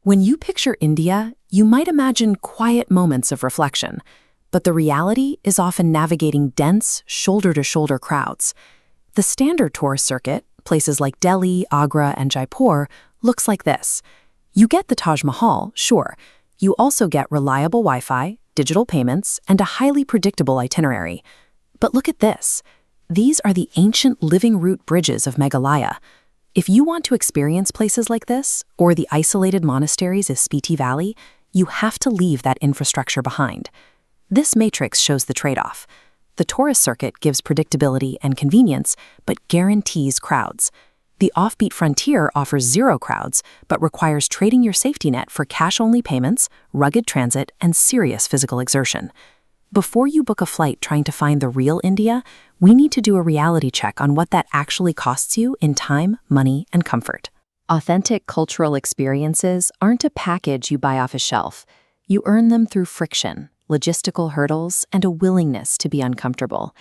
When you picture India, you might imagine quiet moments of reflection, but the reality is often navigating dense, shoulder-to-shoulder crowds. The standard tourist circuit, places like Delhi, Agra, and Jaipur, looks like this. You get the Taj Mahal, sure. You also get reliable Wi-Fi, digital payments, and a highly predictable itinerary. But look at this. These are the ancient living root bridges of Meghalaya. If you want to experience places like this, or the isolated monasteries of Spiti Valley, you have to leave that infrastructure behind. This matrix shows the trade-off. The tourist circuit gives predictability and convenience, but guarantees crowds. The Offbeat frontier offers zero crowds, but requires trading your safety net for cash-only payments, rugged transit, and serious physical exertion. Before you book a flight trying to find the real India, we need to do a reality check on what that actually costs you in time, money, and comfort. Authentic cultural experiences aren't a package you buy off a shelf. You earn them through friction, logistical hurdles, and a willingness to be uncomfortable.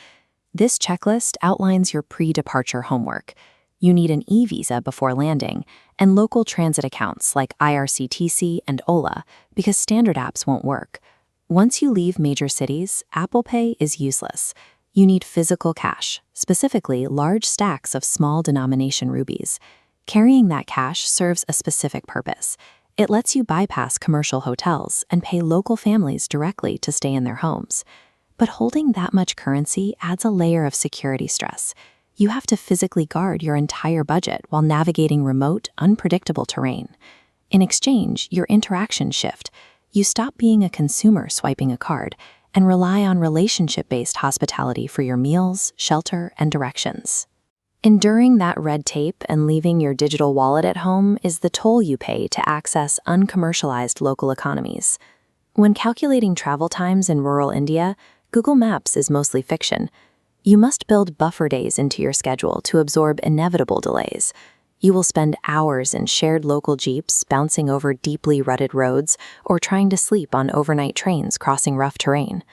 This checklist outlines your pre-departure homework. You need an e-visa before landing, and local transit accounts like IRCTC and Ola, because standard apps won't work. Once you leave major cities, Apple Pay is useless. You need physical cash, specifically large stacks of small denomination rupees. Carrying that cash serves a specific purpose. It lets you bypass commercial hotels and pay local families directly to stay in their homes. But holding that much currency adds a layer of security stress. You have to physically guard your entire budget while navigating remote, unpredictable terrain. In exchange, your interactions shift. You stop being a consumer swiping a card and rely on relationship-based hospitality for your meals, shelter, and directions. Enduring that red tape and leaving your digital wallet at home is the toll you pay to access uncommercialized local economies. When calculating travel times in rural India, Google Maps is mostly fiction. You must build buffer days into your schedule to absorb inevitable delays. You will spend hours in shared local jeeps bouncing over deeply rutted roads or trying to sleep on overnight trains crossing rough terrain.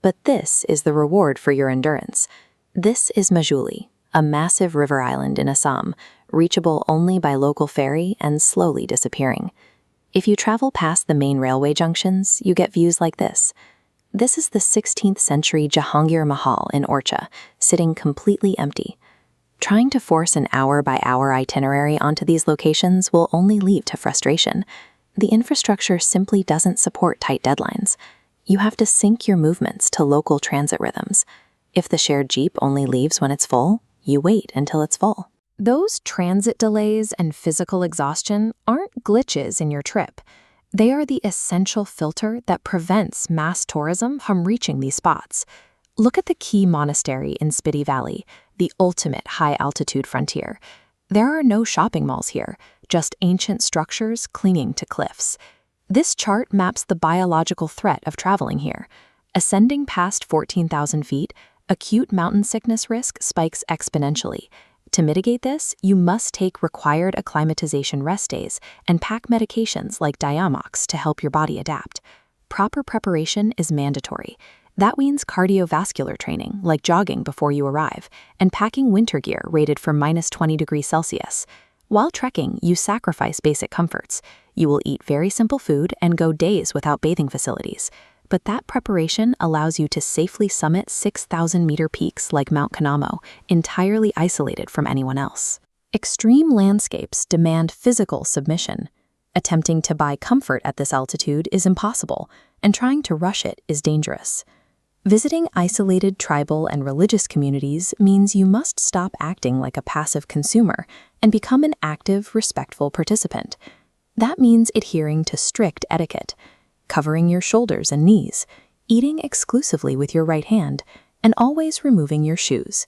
But this is the reward for your endurance. This is Majuli, a massive river island in Assam, reachable only by local ferry and slowly disappearing. If you travel past the main railway junctions, you get views like this. This is the 16th century Jahangir Mahal in Orcha, sitting completely empty. Trying to force an hour-by-hour itinerary onto these locations will only lead to frustration. The infrastructure simply doesn't support tight deadlines. You have to sync your movements to local transit rhythms. If the shared jeep only leaves when it's full, you wait until it's full. Those transit delays and physical exhaustion aren't glitches in your trip. They are the essential filter that prevents mass tourism from reaching these spots. Look at the key monastery in Spiti Valley, the ultimate high-altitude frontier. There are no shopping malls here, just ancient structures clinging to cliffs. This chart maps the biological threat of traveling here. Ascending past 14,000 feet, acute mountain sickness risk spikes exponentially. To mitigate this, you must take required acclimatization rest days and pack medications like Diamox to help your body adapt. Proper preparation is mandatory. That means cardiovascular training, like jogging before you arrive, and packing winter gear rated for -20 degrees Celsius. While trekking, you sacrifice basic comforts. You will eat very simple food and go days without bathing facilities. But that preparation allows you to safely summit 6,000-meter peaks like Mount Kanamo, entirely isolated from anyone else. Extreme landscapes demand physical submission. Attempting to buy comfort at this altitude is impossible, and trying to rush it is dangerous. Visiting isolated tribal and religious communities means you must stop acting like a passive consumer and become an active, respectful participant. That means adhering to strict etiquette, covering your shoulders and knees, eating exclusively with your right hand, and always removing your shoes.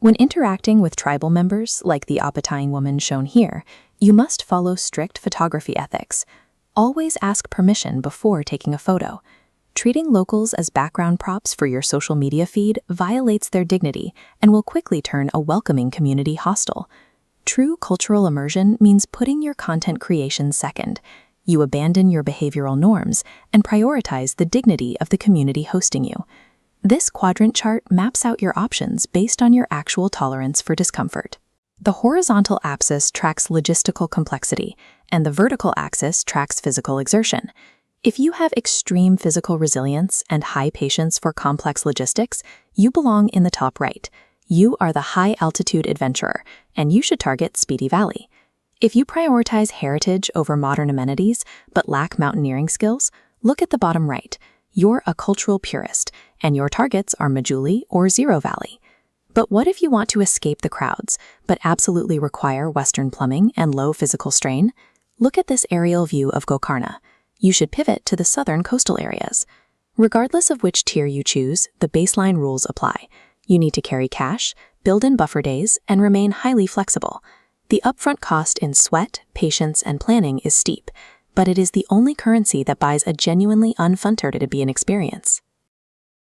When interacting with tribal members, like the Apatine woman shown here, you must follow strict photography ethics. Always ask permission before taking a photo. Treating locals as background props for your social media feed violates their dignity and will quickly turn a welcoming community hostile. True cultural immersion means putting your content creation second. You abandon your behavioral norms and prioritize the dignity of the community hosting you. This quadrant chart maps out your options based on your actual tolerance for discomfort. The horizontal axis tracks logistical complexity, and the vertical axis tracks physical exertion. If you have extreme physical resilience and high patience for complex logistics, you belong in the top right. You are the high-altitude adventurer, and you should target Speedy Valley. If you prioritize heritage over modern amenities but lack mountaineering skills, look at the bottom right. You're a cultural purist, and your targets are Majuli or Zero Valley. But what if you want to escape the crowds, but absolutely require Western plumbing and low physical strain? Look at this aerial view of Gokarna. You should pivot to the southern coastal areas. Regardless of which tier you choose, the baseline rules apply. You need to carry cash, build in buffer days, and remain highly flexible. The upfront cost in sweat, patience, and planning is steep, but it is the only currency that buys a genuinely unfiltered experience.